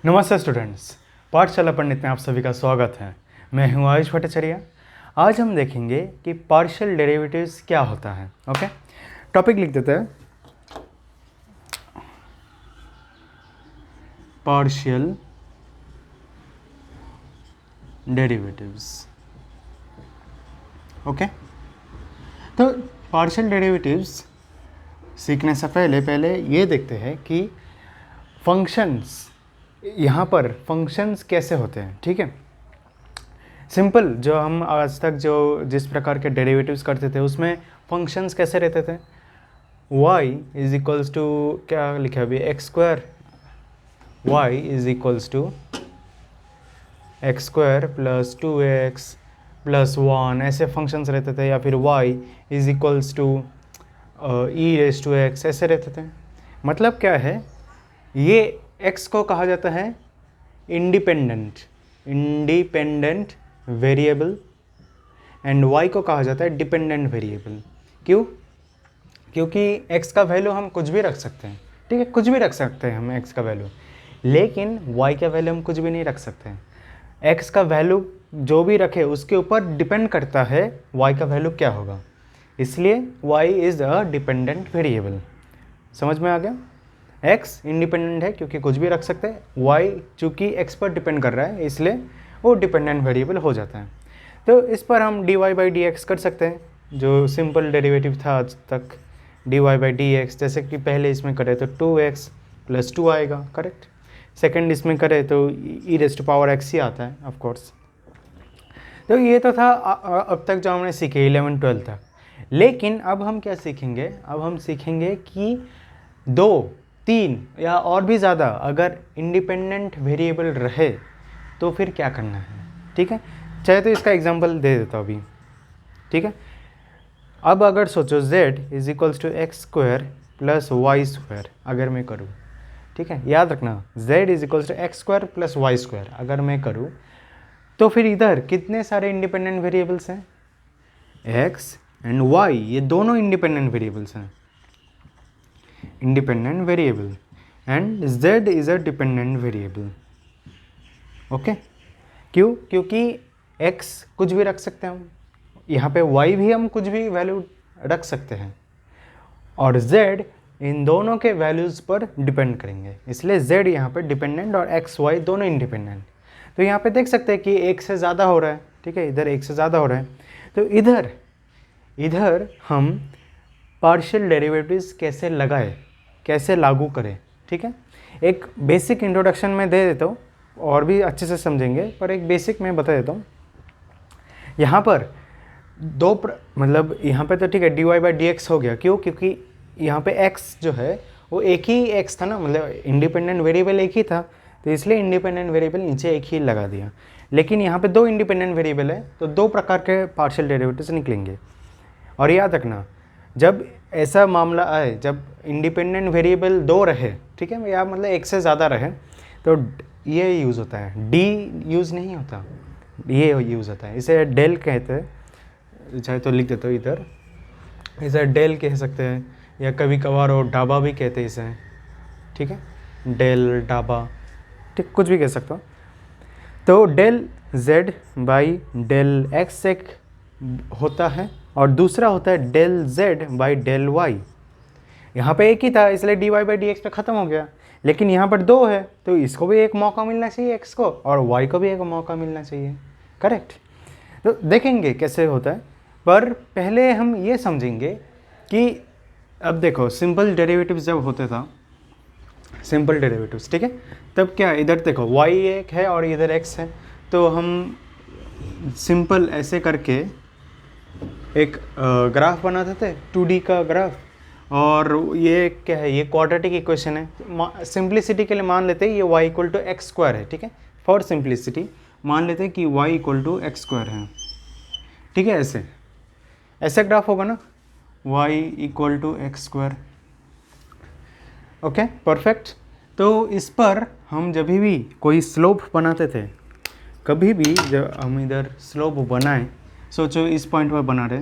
नमस्ते स्टूडेंट्स, पाठशाला पंडित में आप सभी का स्वागत है। मैं हूं आयुष भट्टाचार्य। आज हम देखेंगे कि पार्शियल डेरिवेटिव्स क्या होता है। ओके, टॉपिक लिख देते हैं, पार्शियल डेरिवेटिव्स। ओके, तो पार्शियल डेरिवेटिव्स सीखने से पहले ये देखते हैं कि फंक्शंस, यहाँ पर फंक्शंस कैसे होते हैं। ठीक है, सिंपल जो हम आज तक जिस प्रकार के डेरिवेटिव्स करते थे उसमें फंक्शंस कैसे रहते थे। y इज इक्वल्स टू क्या लिखा अभी, x square, y is equals to x square plus 2x plus 1, ऐसे फंक्शंस रहते थे। या फिर y is equals to e raise to x, ऐसे रहते थे। मतलब क्या है, ये x को कहा जाता है इंडिपेंडेंट वेरिएबल एंड y को कहा जाता है डिपेंडेंट वेरिएबल। क्यों? क्योंकि x का वैल्यू हम कुछ भी रख सकते हैं। ठीक है, कुछ भी रख सकते हैं हम x का वैल्यू, लेकिन y का वैल्यू हम कुछ भी नहीं रख सकते हैं। x का वैल्यू जो भी रखे उसके ऊपर डिपेंड करता है y का वैल्यू क्या होगा, इसलिए y is a dependent variable. समझ में आ गया? x इंडिपेंडेंट है क्योंकि कुछ भी रख सकते हैं, y चूँकि x पर डिपेंड कर रहा है इसलिए वो डिपेंडेंट वेरिएबल हो जाता है। तो इस पर हम dy बाई डी एक्स कर सकते हैं, जो सिंपल डेरिवेटिव था आज तक, dy बाई डी एक्स। जैसे कि पहले इसमें करें तो 2x प्लस 2 आएगा, करेक्ट। सेकंड इसमें करें तो e raise to power x ही आता है, ऑफ कोर्स। तो ये तो था अब तक जो हमने सीखे 11-12 तक। लेकिन अब हम क्या सीखेंगे, अब हम सीखेंगे कि 2, 3 या और भी ज़्यादा अगर इंडिपेंडेंट वेरिएबल रहे तो फिर क्या करना है। ठीक है, चाहे तो इसका एग्जांपल दे देता हूँ अभी। ठीक है, अब अगर सोचो z is equals to x square plus y square अगर मैं करूँ, ठीक है, याद रखना z is equals to x square plus y square अगर मैं करूँ, तो फिर इधर कितने सारे इंडिपेंडेंट वेरिएबल्स हैं, x एंड y, ये दोनों इंडिपेंडेंट वेरिएबल्स हैं, independent variable, and z is a dependent variable. Okay, क्यों? क्योंकि x कुछ भी रख सकते हैं हम, यहाँ पे y भी हम कुछ भी वैल्यू रख सकते हैं, और z इन दोनों के वैल्यूज़ पर डिपेंड करेंगे, इसलिए z यहाँ पे डिपेंडेंट और x y दोनों इंडिपेंडेंट। तो यहाँ पे देख सकते हैं कि एक से ज़्यादा हो रहा है। ठीक है, इधर एक से ज़्यादा हो रहा है, तो इधर हम पार्शियल डेरिवेटिव्स कैसे लगाए, कैसे लागू करें। ठीक है, एक बेसिक इंट्रोडक्शन में दे देता हूँ, और भी अच्छे से समझेंगे, पर एक बेसिक मैं बता देता हूँ। यहाँ पर मतलब यहाँ पे तो ठीक है dy बाई डी एक्स हो गया। क्यों? क्योंकि यहाँ पे x जो है वो एक ही x था ना, मतलब इंडिपेंडेंट वेरिएबल एक ही था, तो इसलिए इंडिपेंडेंट वेरिएबल नीचे एक ही लगा दिया। लेकिन यहाँ पे 2 इंडिपेंडेंट वेरिएबल है, तो 2 प्रकार के पार्शियल डेरिवेटिव्स निकलेंगे। और याद रखना, जब ऐसा मामला आए जब इंडिपेंडेंट वेरिएबल 2 रहे, ठीक है, या मतलब एक से ज़्यादा रहे, तो ये यूज़ होता है, डी यूज़ नहीं होता, ये यूज़ होता है, इसे डेल कहते हैं। चाहे तो लिख देता हूँ इधर, इसे डेल कह सकते हैं, या कभी कभार वो डाबा भी कहते हैं इसे। ठीक है, डेल, डाबा, ठीक, कुछ भी कह सकता हूँ। तो del z by del x एक होता है, और दूसरा होता है del z by del y। यहाँ पे एक ही था इसलिए dy बाई डी एक्स पे ख़त्म हो गया, लेकिन यहाँ पर 2 है तो इसको भी एक मौका मिलना चाहिए x को, और y को भी एक मौका मिलना चाहिए, करेक्ट। तो देखेंगे कैसे होता है, पर पहले हम ये समझेंगे कि अब देखो सिंपल डेरिवेटिव्स जब होते था, सिंपल डेरिवेटिव्स, ठीक है, तब क्या, इधर देखो y एक है और इधर x है, तो हम सिंपल ऐसे करके एक ग्राफ बनाते थे, 2D का ग्राफ। और ये क्या है, ये क्वाड्रेटिक इक्वेशन है। सिंप्लिसिटी के लिए मान लेते हैं ये y equal to x square है। ठीक है, फॉर सिंप्लिसिटी मान लेते हैं कि y equal to x square है। ठीक है, ऐसे ग्राफ होगा ना, y equal to x square. Okay, perfect. तो इस पर हम जब भी कोई स्लोप बनाते थे, कभी भी जब हम इधर स्लोप बनाएं, सोचो इस पॉइंट पर बना रहे,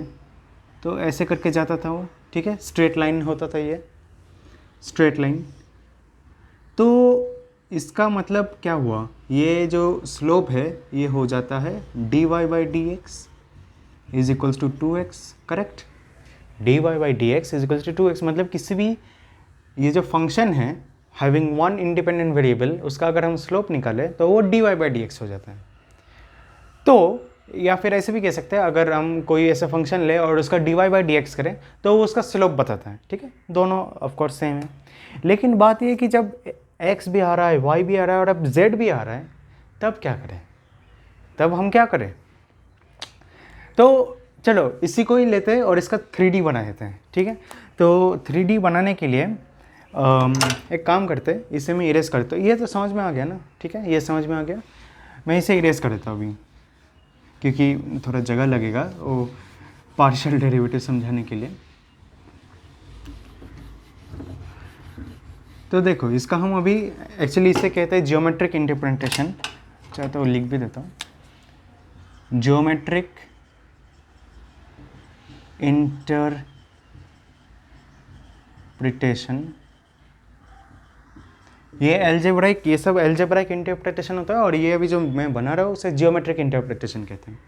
तो ऐसे करके जाता था वो। ठीक है, स्ट्रेट लाइन होता था, ये स्ट्रेट लाइन। तो इसका मतलब क्या हुआ, ये जो स्लोप है ये हो जाता है dy by d x is equals to 2x, correct. dy by d x is equals to 2x, मतलब किसी भी ये जो फंक्शन है हैविंग वन इंडिपेंडेंट वेरिएबल, उसका अगर हम स्लोप निकालें तो वो dy बाई डी एक्स हो जाता है। तो या फिर ऐसे भी कह सकते हैं, अगर हम कोई ऐसा फंक्शन ले और उसका dy बाई डी एक्स करें तो वो उसका स्लोप बताता है, ठीक है। दोनों ऑफकोर्स सेम है, लेकिन बात ये है कि जब x भी आ रहा है, y भी आ रहा है और अब z भी आ रहा है, तब क्या करें, तब हम क्या करें। तो चलो इसी को ही लेते हैं और इसका 3D बना देते हैं, ठीक है। तो 3D बनाने के लिए एक काम करते हैं, इसे मैं इरेज करता हूँ। ये तो समझ में आ गया ना, ठीक है, ये समझ में आ गया। मैं इसे इरेज कर देता हूँ अभी, क्योंकि थोड़ा जगह लगेगा वो पार्शियल डेरिवेटिव समझाने के लिए। तो देखो इसका हम अभी एक्चुअली इसे कहते हैं जियोमेट्रिक इंटरप्रिटेशन, चाहे तो लिख भी देता हूँ, जियोमेट्रिक इंटरप्रिटेशन। ये एल्जेब्राइक, ये सब एल्जेब्राइक इंटरप्रिटेशन होता है, और ये अभी जो मैं बना रहा हूँ उसे जियोमेट्रिक इंटरप्रिटेशन कहते हैं।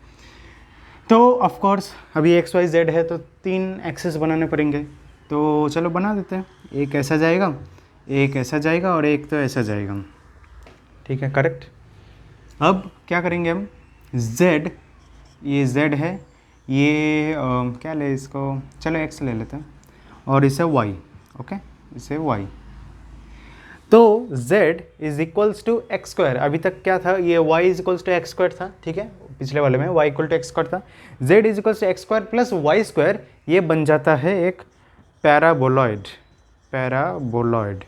तो ऑफ कोर्स अभी एक्स वाई जेड है तो 3 एक्सिस बनाने पड़ेंगे, तो चलो बना देते हैं। एक ऐसा जाएगा, एक ऐसा जाएगा और एक तो ऐसा जाएगा, ठीक है, करेक्ट। अब क्या करेंगे हम, z, ये z है, ये क्या ले इसको, चलो x ले लेते हैं, और इसे y, ओके, इसे y। तो z is equals to x square, अभी तक क्या था, ये y is equals to x square था, ठीक है, पिछले वाले में y equal to x square था। z is equals to x square plus y square, ये बन जाता है एक पैराबोलॉइड, पैराबोलॉइड,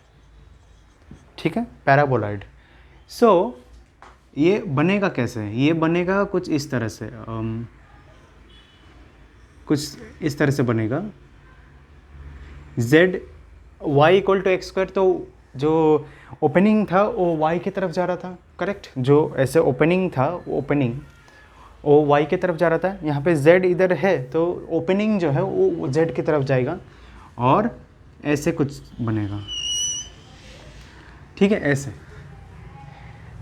ठीक है, पैराबोलॉइड। सो ये बनेगा कैसे, ये बनेगा कुछ इस तरह से, कुछ इस तरह से बनेगा, z y equal to x square, तो जो ओपनिंग था वो y की तरफ जा रहा था, करेक्ट, जो ऐसे ओपनिंग था ओपनिंग वो y की तरफ जा रहा था। यहाँ पे z इधर है तो ओपनिंग जो है वो z की तरफ जाएगा, और ऐसे कुछ बनेगा, ठीक है, ऐसे,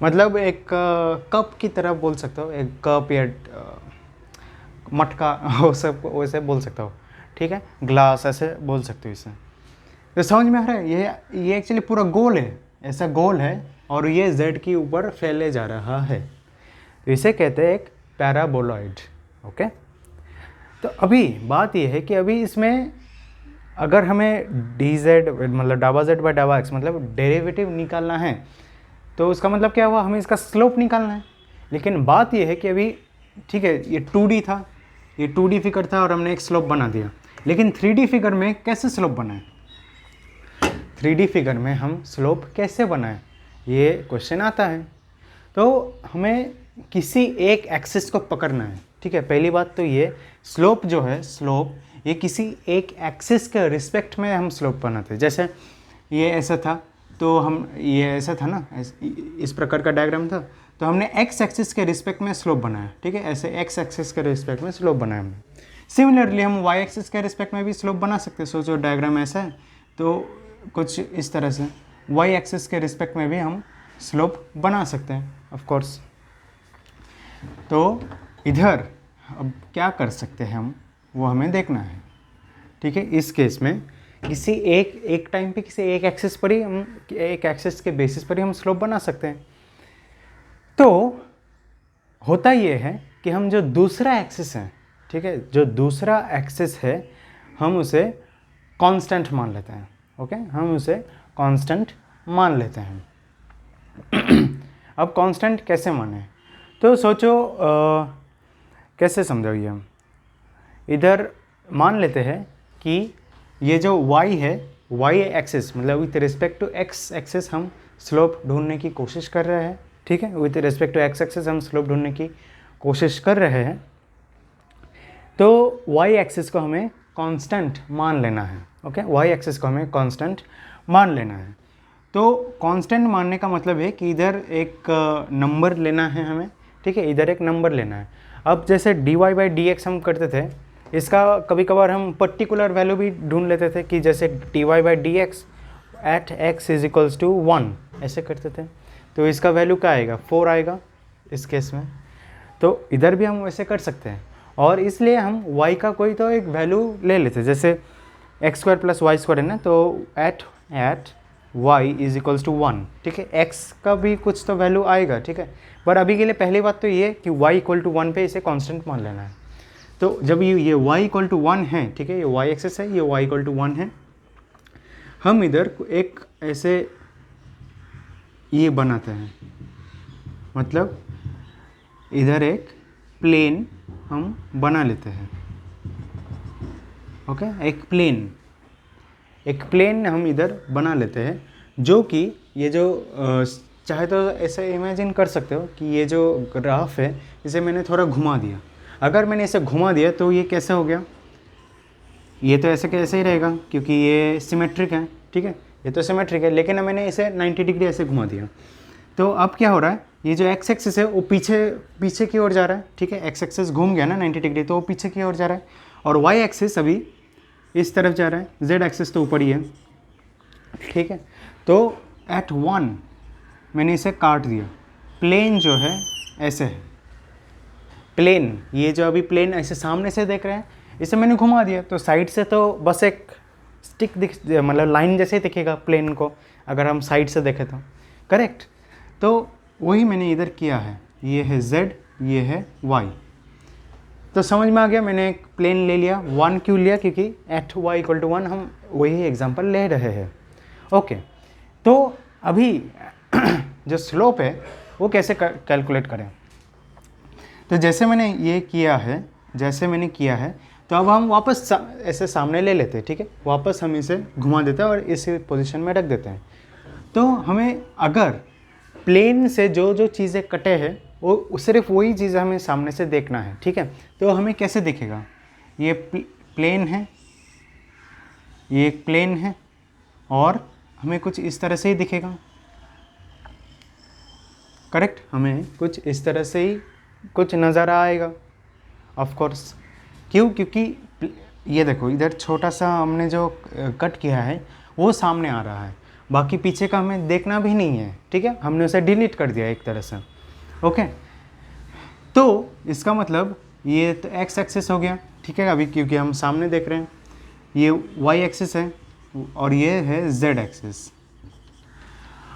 मतलब एक कप की तरह बोल सकता हो, एक कप या मटका वो सब वैसे बोल सकता हो, ठीक है, ग्लास ऐसे बोल सकते हो इसे। तो समझ में आ रहा है, ये एक्चुअली पूरा गोल है, ऐसा गोल है, और ये z के ऊपर फैले जा रहा है, तो इसे कहते हैं एक पैराबोलॉइड, ओके। तो अभी बात ये है कि अभी इसमें अगर हमें dz मतलब डाबा z बाई डाबा x मतलब डेरिवेटिव निकालना है, तो उसका मतलब क्या हुआ, हमें इसका स्लोप निकालना है। लेकिन बात ये है कि अभी ठीक है, ये 2D था, ये 2D फिगर था और हमने एक स्लोप बना दिया, लेकिन 3D फिगर में कैसे स्लोप बनाए, 3D फिगर में हम स्लोप कैसे बनाएं, ये क्वेश्चन आता है। तो हमें किसी एक एक्सिस को पकड़ना है, ठीक है। पहली बात तो ये स्लोप जो है, स्लोप ये किसी एक एक्सिस के रिस्पेक्ट में हम स्लोप बनाते हैं। जैसे ये ऐसा था तो हम, ये ऐसा था ना, इस प्रकार का डायग्राम था, तो हमने एक्स एक्सिस के रिस्पेक्ट में स्लोप बनाया, ठीक है, ऐसे एक्स एक्सिस के रिस्पेक्ट में स्लोप बनाया हमने। सिमिलरली हम वाई एक्सिस के रिस्पेक्ट में भी स्लोप बना सकते हैं। सोचो डायग्राम ऐसा है तो कुछ इस तरह से वाई एक्सिस के रिस्पेक्ट में भी हम स्लोप बना सकते हैं, ऑफ कोर्स। तो इधर अब क्या कर सकते हैं हम, वो हमें देखना है, ठीक है। इस केस में किसी एक टाइम पे किसी एक एक्सिस पर ही हम, एक एक्सिस के बेसिस पर ही हम स्लोप बना सकते हैं। तो होता ये है कि हम जो दूसरा एक्सिस है, ठीक है, जो दूसरा एक्सिस है हम उसे कांस्टेंट मान लेते हैं, ओके, हम उसे कांस्टेंट मान लेते हैं। अब कांस्टेंट कैसे माने, तो सोचो कैसे समझोगे हम, इधर मान लेते हैं कि ये जो y है, y एक्सिस मतलब with respect to x axis हम स्लोप ढूंढने की कोशिश कर रहे हैं, ठीक है, with respect to x axis हम स्लोप ढूंढने की कोशिश कर रहे हैं। तो y एक्सिस को हमें कांस्टेंट मान लेना है, ओके, y एक्सिस को हमें कांस्टेंट मान लेना है। तो कांस्टेंट मानने का मतलब है कि इधर एक नंबर लेना है हमें, ठीक है, इधर एक नंबर लेना है। अब जैसे dy बाई डी एक्स हम करते थे, इसका कभी कभार हम पर्टिकुलर वैल्यू भी ढूंढ लेते थे कि जैसे dy by d x at x is equals to 1 ऐसे करते थे। तो इसका वैल्यू क्या आएगा, 4 आएगा इस केस में। तो इधर भी हम वैसे कर सकते हैं, और इसलिए हम y का कोई तो एक वैल्यू ले लेते हैं, जैसे x² + y² है ना, तो at y is equals to 1, ठीक है। x का भी कुछ तो वैल्यू आएगा, ठीक है। पर अभी के लिए पहली बात तो ये कि y इक्वल टू 1 पे इसे कांस्टेंट मान लेना है। तो जब ये y इक्वल टू 1 है, ठीक है, ये y एक्सिस है, ये y इक्वल टू 1 है, हम इधर एक ऐसे ये बनाते हैं, मतलब इधर एक प्लेन हम बना लेते हैं। ओके, एक प्लेन हम इधर बना लेते हैं, जो कि ये जो चाहे तो ऐसे इमेजिन कर सकते हो कि ये जो ग्राफ है इसे मैंने थोड़ा घुमा दिया। अगर मैंने इसे घुमा दिया तो ये कैसे हो गया, ये तो ऐसे कैसे ही रहेगा क्योंकि ये सिमेट्रिक है, ठीक है, ये तो सिमेट्रिक है, लेकिन मैंने इसे 90 डिग्री ऐसे घुमा दिया। तो अब क्या हो रहा है, ये जो एक्स एक्सिस है वो पीछे की ओर जा रहा है, ठीक है। एक्स एक्सिस घूम गया ना 90 डिग्री, तो वो पीछे की ओर जा रहा है, और वाई एक्सिस अभी इस तरफ जा रहा है, जेड एक्सिस तो ऊपर ही है, ठीक है। तो एट 1 मैंने इसे काट दिया, प्लेन जो है ऐसे है, प्लेन ये जो अभी प्लेन ऐसे सामने से देख रहे हैं, इसे मैंने घुमा दिया, तो साइड से तो बस एक स्टिक मतलब लाइन जैसे ही दिखेगा प्लेन को, अगर हम साइड से देखें तो, करेक्ट। तो वही मैंने इधर किया है, ये है z, ये है y। तो समझ में आ गया, मैंने एक प्लेन ले लिया। 1 क्यों लिया, क्योंकि एट y इक्वल टू 1 हम वही एग्जांपल ले रहे हैं। ओके, तो अभी जो स्लोप है वो कैसे कैलकुलेट करें। तो जैसे मैंने किया है, तो अब हम वापस ऐसे सामने ले लेते हैं, ठीक है, वापस हम इसे घुमा देते हैं और इसी पोजीशन में रख देते हैं। तो हमें अगर प्लेन से जो जो चीज़ें कटे हैं वो सिर्फ वही चीज़ हमें सामने से देखना है, ठीक है। तो हमें कैसे दिखेगा, ये प्लेन है, ये एक प्लेन है, और हमें कुछ इस तरह से ही दिखेगा, करेक्ट, हमें कुछ इस तरह से ही कुछ नज़ारा आएगा ऑफ कोर्स। क्यों, क्योंकि ये देखो इधर छोटा सा हमने जो कट किया है वो सामने आ रहा है, बाकी पीछे का हमें देखना भी नहीं है, ठीक है, हमने उसे डिलीट कर दिया एक तरह से। ओके, तो इसका मतलब ये तो एक्स एक्सिस हो गया, ठीक है, अभी क्योंकि हम सामने देख रहे हैं, ये वाई एक्सिस है और ये है जेड एक्सिस।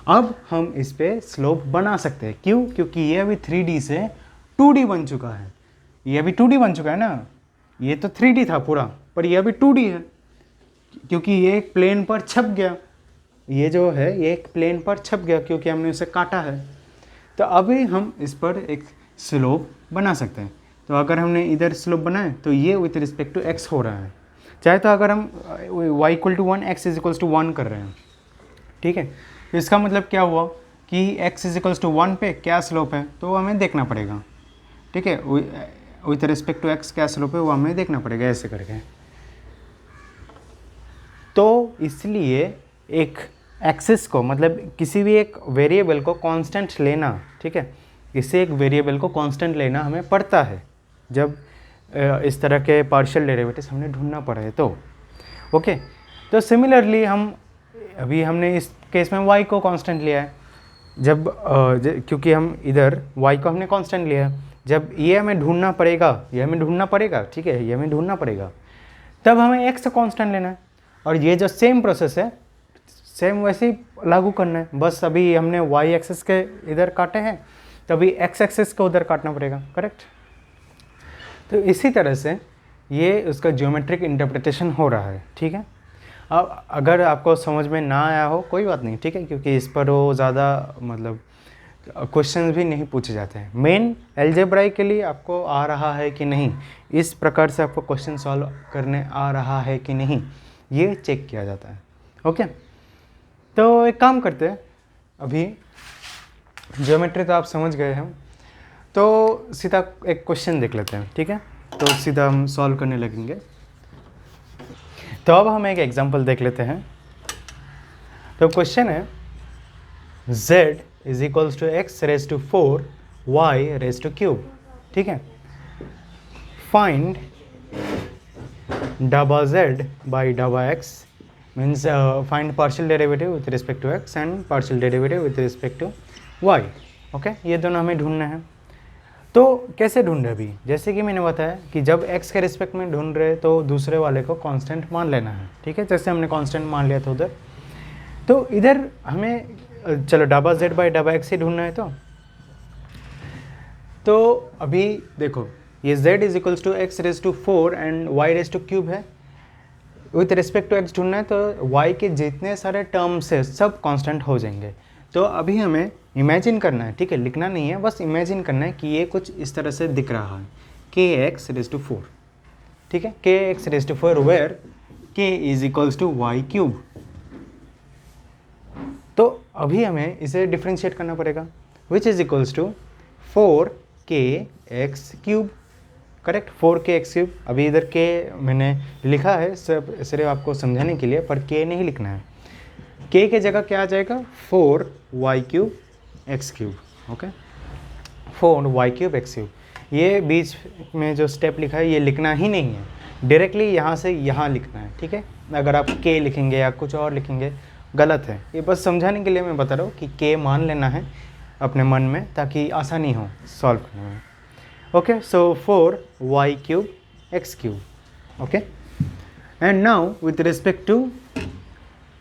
अब हम इस पे स्लोप बना सकते हैं, क्यों, क्योंकि ये अभी 3D से 2D बन चुका है, ये अभी 2D बन चुका है ना, ये तो 3D था पूरा, पर ये अभी 2D है, क्योंकि ये एक प्लेन पर छप गया, ये जो है ये एक प्लेन पर छप गया क्योंकि हमने उसे काटा है। तो अभी हम इस पर एक स्लोप बना सकते हैं। तो अगर हमने इधर स्लोप बनाए तो ये विथ रिस्पेक्ट टू एक्स हो रहा है, चाहे तो अगर हम y equal to 1 x is equals to 1 कर रहे हैं, ठीक है। तो इसका मतलब क्या हुआ कि x इज इक्वल्स टू 1 पे क्या स्लोप है तो वो हमें देखना पड़ेगा, ठीक है, विथ रिस्पेक्ट टू x क्या स्लोप है वो हमें देखना पड़ेगा ऐसे करके। तो इसलिए एक एक्सिस को, मतलब किसी भी एक वेरिएबल को कांस्टेंट लेना, ठीक है, इसे एक वेरिएबल को कांस्टेंट लेना हमें पड़ता है जब इस तरह के पार्शियल डेरिवेटिव्स हमने ढूंढना पड़े तो। ओके, तो सिमिलरली अभी हमने इस केस में y को कांस्टेंट लिया है, क्योंकि हम इधर y को हमने कांस्टेंट लिया है, जब ये हमें ढूंढना पड़ेगा, ठीक है, ये हमें ढूंढना पड़ेगा, तब हमें x को कांस्टेंट लेना है, और ये जो सेम प्रोसेस है सेम वैसे ही लागू करना है, बस अभी हमने y एक्सिस के इधर काटे हैं, तभी x एक्सिस को उधर काटना पड़ेगा, करेक्ट। तो इसी तरह से ये उसका ज्योमेट्रिक इंटरप्रिटेशन हो रहा है, ठीक है। अब अगर आपको समझ में ना आया हो कोई बात नहीं, ठीक है, क्योंकि इस पर वो ज़्यादा मतलब क्वेश्चंस भी नहीं पूछे जाते हैं। मेन अलजेब्राई के लिए आपको आ रहा है कि नहीं, इस प्रकार से आपको क्वेश्चन सॉल्व करने आ रहा है कि नहीं, ये चेक किया जाता है। ओके, तो एक काम करते हैं, अभी ज्योमेट्री तो आप समझ गए हैं, तो सीधा एक क्वेश्चन देख लेते हैं, ठीक है, तो सीधा हम सॉल्व करने लगेंगे। तो अब हम एक एग्जांपल देख लेते हैं। तो क्वेश्चन है z is equals to x raise to 4 y raise to cube, ठीक है। फाइंड डबा z बाई डबा x, means find partial derivative with respect to x and partial derivative with respect to y। Okay, ये दोनों हमें ढूंढना है। तो कैसे ढूंढ रहे अभी, जैसे कि मैंने बताया कि जब x के रिस्पेक्ट में ढूंढ रहे तो दूसरे वाले को कांस्टेंट मान लेना है, ठीक है, जैसे हमने कांस्टेंट मान लिया था उधर। तो इधर हमें चलो डाबा z बाई डाबा x ही ढूंढना है। तो अभी देखो ये z is equals to x raise to 4 and y raise to cube है। विथ रिस्पेक्ट टू x ढूंढना है तो y के जितने सारे टर्म्स है सब कांस्टेंट हो जाएंगे। तो अभी हमें इमेजिन करना है, ठीक है, लिखना नहीं है, बस इमेजिन करना है कि ये कुछ इस तरह से दिख रहा है, के एक्स रेज टू 4, ठीक है, k x raise to 4 where k is equals to y cube. तो अभी हमें इसे डिफ्रेंशिएट करना पड़ेगा, विच इज इक्वल्स टू 4 के एक्स क्यूब, करेक्ट, 4 के एक्स क्यूब। अभी इधर के मैंने लिखा है सिर्फ आपको समझाने के लिए, पर के नहीं लिखना है। के के जगह क्या आ जाएगा, 4 y cube x cube. Okay, 4 y cube x cube. ये बीच में जो स्टेप लिखा है ये लिखना ही नहीं है, डायरेक्टली यहाँ से यहाँ लिखना है, ठीक है। अगर आप के लिखेंगे या कुछ और लिखेंगे गलत है। ये बस समझाने के लिए मैं बता रहा हूँ कि के मान लेना है अपने मन में, ताकि आसानी हो सॉल्व करने में। Okay, so 4 y cube x cube. Okay, and now with respect to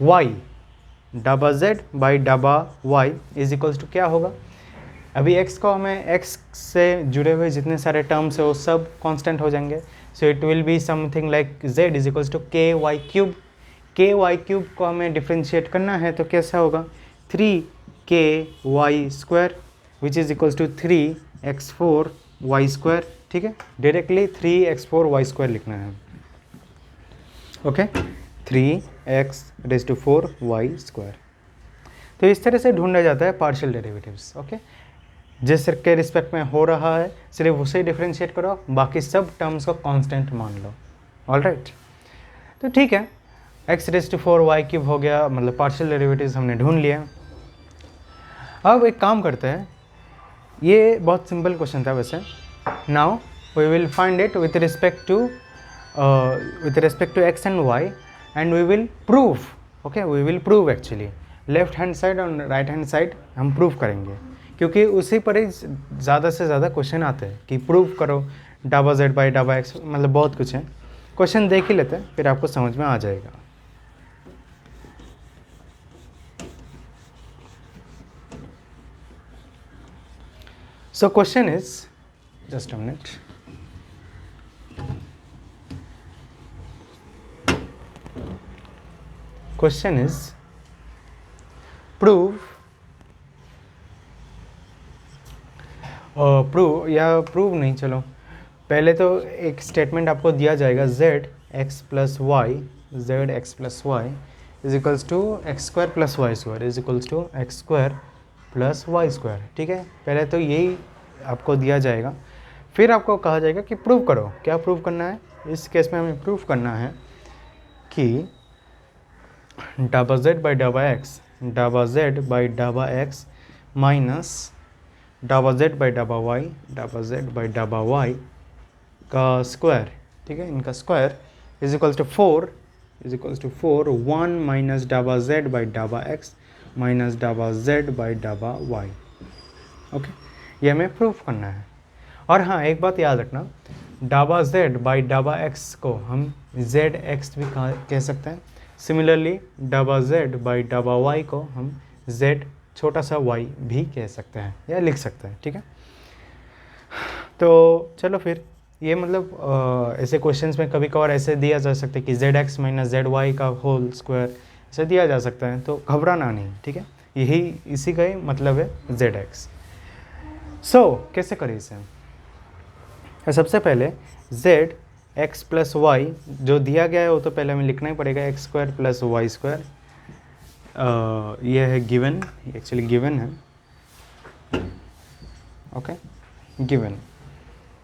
y, डाबा z बाई डाबा y इज इक्वल्स टू क्या होगा। अभी x को हमें x से जुड़े हुए जितने सारे टर्म्स है वो सब कांस्टेंट हो जाएंगे। So it will be something like z is equals to k y cube. K y cube को हमें डिफ्रेंशिएट करना है तो कैसा होगा, 3 k y square which is equals to 3x4 y square, ठीक है, डायरेक्टली 3x4 वाई स्क्वायर लिखना है। Okay, 3x raise to 4 y square. तो इस तरह से ढूंढा जाता है पार्शियल डेरिवेटिव्स। ओके, जिस के रिस्पेक्ट में हो रहा है सिर्फ उसे डिफ्रेंशिएट करो, बाकी सब टर्म्स को कांस्टेंट मान लो। ऑल राइट, तो ठीक है, x raise to 4 y cube हो गया, मतलब पार्शियल डेरिवेटिव्स हमने ढूंढ लिया। अब एक काम करते हैं, ये बहुत सिंपल क्वेश्चन था वैसे। Now we will find it with respect to x and y and we will prove, okay, we will prove actually left hand side और राइट हैंड साइड हम प्रूव करेंगे, क्योंकि उसी पर ही ज़्यादा से ज़्यादा क्वेश्चन आते हैं कि प्रूव करो डाबा z बाई डाबा x, मतलब बहुत कुछ है। क्वेश्चन देख ही लेते हैं फिर आपको समझ में आ जाएगा। So question is, just a minute, question is prove नहीं, चलो पहले तो एक स्टेटमेंट आपको दिया जाएगा, z x plus y is equals to x square plus y square is equals to x square plus y square, ठीक है। पहले तो यही आपको दिया जाएगा, फिर आपको कहा जाएगा कि प्रूव करो। क्या प्रूव करना है, इस केस में हमें प्रूव करना है कि डाबा z बाई डाबा x माइनस डाबा z बाई डाबा y का स्क्वायर, ठीक है, इनका square is equals to 4 1 minus डाबा z बाई डाबा x माइनस डाबा z बाई डाबा y। ओके, ये हमें प्रूफ करना है। और हाँ, एक बात याद रखना, डाबा z बाई डाबा x को हम zx भी कह सकते हैं। सिमिलरली डाबा z बाई डाबा y को हम z छोटा सा y भी कह सकते हैं या लिख सकते हैं, ठीक है। तो चलो फिर ये मतलब ऐसे क्वेश्चंस में कभी कभार ऐसे दिया जा सकता है कि zx माइनस zy का होल स्क्वायर ऐसे दिया जा सकता है, तो घबराना नहीं, ठीक है, यही इसी का ही मतलब है zx। सो कैसे करें इसे, सबसे पहले z x प्लस वाई जो दिया गया है वो तो पहले हमें लिखना ही पड़ेगा, x square plus y square, ये है गिवन, एक्चुअली गिवन है। Okay, given.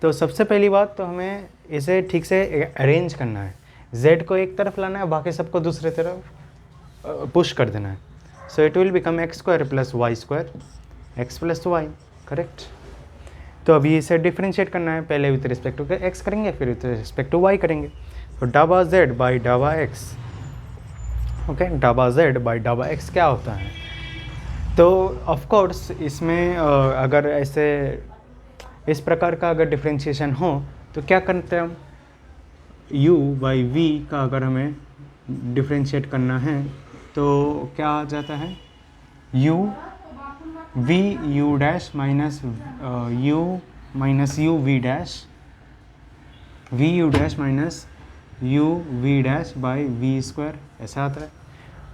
तो सबसे पहली बात तो हमें इसे ठीक से अरेंज करना है, z को एक तरफ लाना है, बाकी सबको दूसरे तरफ पुश कर देना है। So it will become x square plus y square, x plus y, correct. तो अभी इसे डिफ्रेंशिएट करना है, पहले विथ रिस्पेक्ट टू x करेंगे, फिर विथ रिस्पेक्ट टू y करेंगे। तो डाबा z बाई डाबा x, okay, dhaba z by डाबा x क्या होता है, तो ऑफ कोर्स इसमें अगर ऐसे इस प्रकार का अगर डिफ्रेंशिएशन हो तो क्या करते हैं हम, u बाई वी का अगर हमें डिफ्रेंशिएट करना है तो क्या आ जाता है, u v u dash minus u minus u v dash v u dash minus u v dash by v square, ऐसा आता है।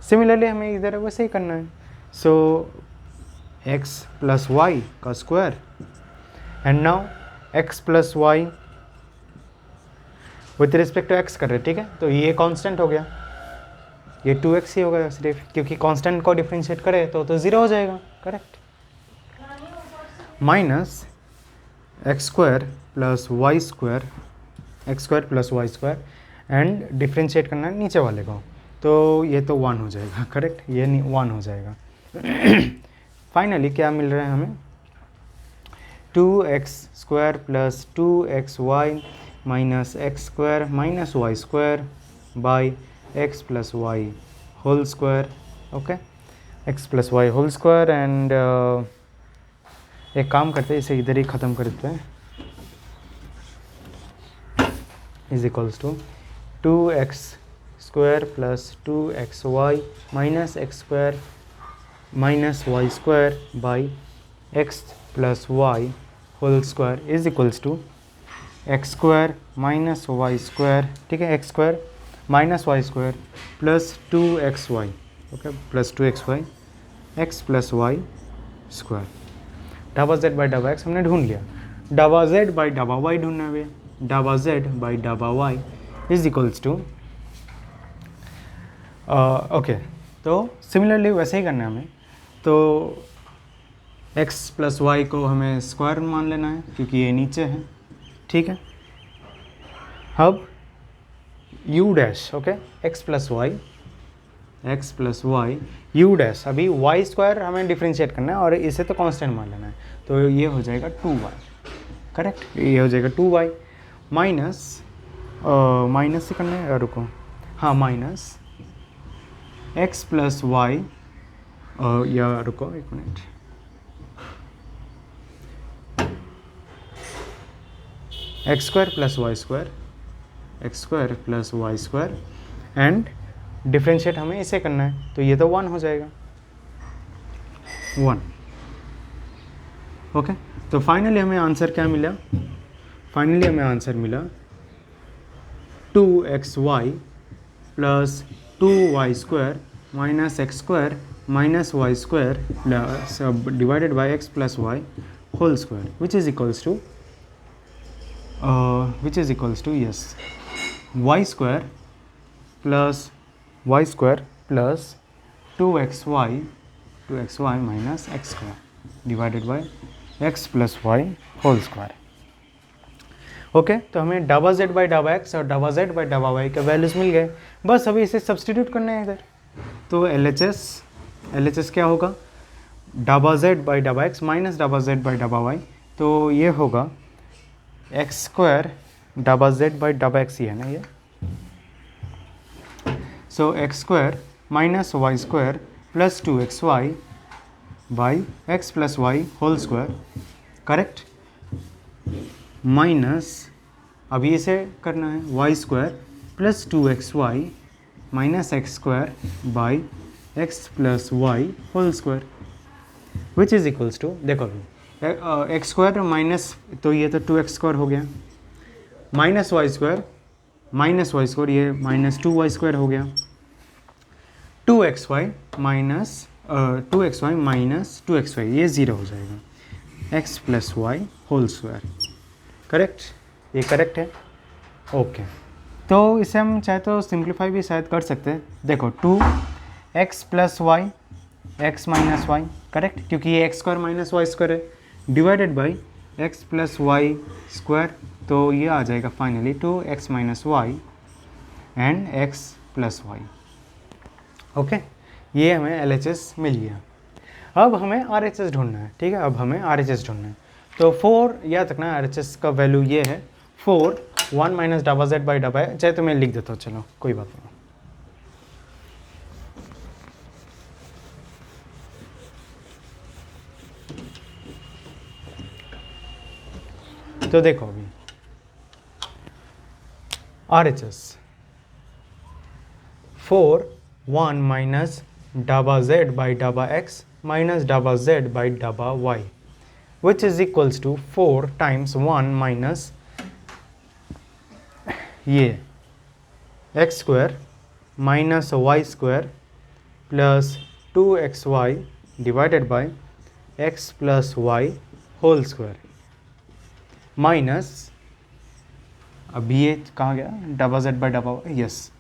सिमिलरली हमें इधर वैसे ही करना है। सो x प्लस वाई का square and now x plus y with respect to x कर रहे, ठीक है। तो ये कांस्टेंट हो गया, ये 2x ही होगा सिर्फ, क्योंकि कांस्टेंट को डिफरेंशिएट करे तो 0 हो जाएगा, correct. Minus x square plus y square, x square plus y square and differentiate करना है नीचे वाले को, तो ये तो 1 हो जाएगा, करेक्ट, ये 1 हो जाएगा। फाइनली क्या मिल रहा है हमें, 2x square plus 2xy minus x square minus y square by x plus y whole square, okay, x plus y whole square. And एक काम करते हैं, इसे इधर ही ख़त्म कर देते हैं, is equals to 2x square plus 2xy minus x square minus y square by x plus y whole square is equals to x square minus y square, ठीक है, x square minus y square plus 2xy, okay, plus 2xy x plus y square. डाबा z by डाबा x हमने ढूंढ लिया, डाबा z by डाबा y ढूंढना है, डाबा z बाई डाबा y is equals to, okay, तो सिमिलरली वैसे ही करना है हमें। तो x प्लस वाई को हमें स्क्वायर मान लेना है क्योंकि ये नीचे है, ठीक है। अब u dash, okay, x plus y u dash, अभी y स्क्वायर हमें डिफ्रेंशिएट करना है और इसे तो कांस्टेंट मान लेना है, तो ये हो जाएगा 2y, करेक्ट, ये हो जाएगा 2y माइनस माइनस से करना है, रुको, हाँ, माइनस x प्लस वाई, या रुको एक minute, x square plus y square, x square plus y square and differentiate हमें इसे करना है, तो ये तो 1 हो जाएगा, 1, ओके। तो फाइनली हमें आंसर क्या मिला, फाइनली हमें आंसर मिला 2xy plus 2y square minus x square minus y square plus divided by x plus y whole square which is equals to yes y square plus 2xy minus x square divided by x plus y whole square, okay. तो हमें डाबा z by डाबा x और डाबा z by डाबा y के values मिल गए, बस अभी इसे सब्सटीट्यूट करना है इधर। तो LHS क्या होगा, डाबा z बाई डाबा x माइनस डाबा z बाई डाबा y, तो ये होगा एक्स स्क्वायर डाबा z बाई डाबा x ही है ना ये, so x square minus y square plus 2xy by x plus y whole square, correct, minus अभी इसे करना है y square plus 2xy minus x square by x plus y whole square which is equals to, देखो अभी x square minus, तो ये तो 2x square हो गया, माइनस वाई स्क्वायर ये माइनस 2y स्क्वायर हो गया, 2xy माइनस 2xy ये 0 हो जाएगा, x plus y whole square, correct, ये करेक्ट है, ओके। तो इसे हम चाहे तो सिंप्लीफाई भी शायद कर सकते हैं, देखो 2x plus y x minus y, correct, क्योंकि ये x square minus y square है, divided by x plus y square, तो ये आ जाएगा finally 2x minus y and x plus y, okay. ये हमें LHS मिल गया। अब हमें RHS ढूंढना है, ठीक है, अब हमें RHS ढूंढना है। तो 4 याद रखना, RHS का वैल्यू ये है 4 1 माइनस डाबा z बाई डाबा, चाहे तो मैं लिख देता हूँ, चलो कोई बात नहीं, तो देखो अभी RHS 4 1 माइनस डाबा z बाई डाबा x माइनस डाबा z बाई डाबा y which is equals to 4 times 1 minus ये x square minus y square plus 2xy divided by x plus y whole square minus, अब ये कहाँ गया, डबा z बाई डबा y, yes,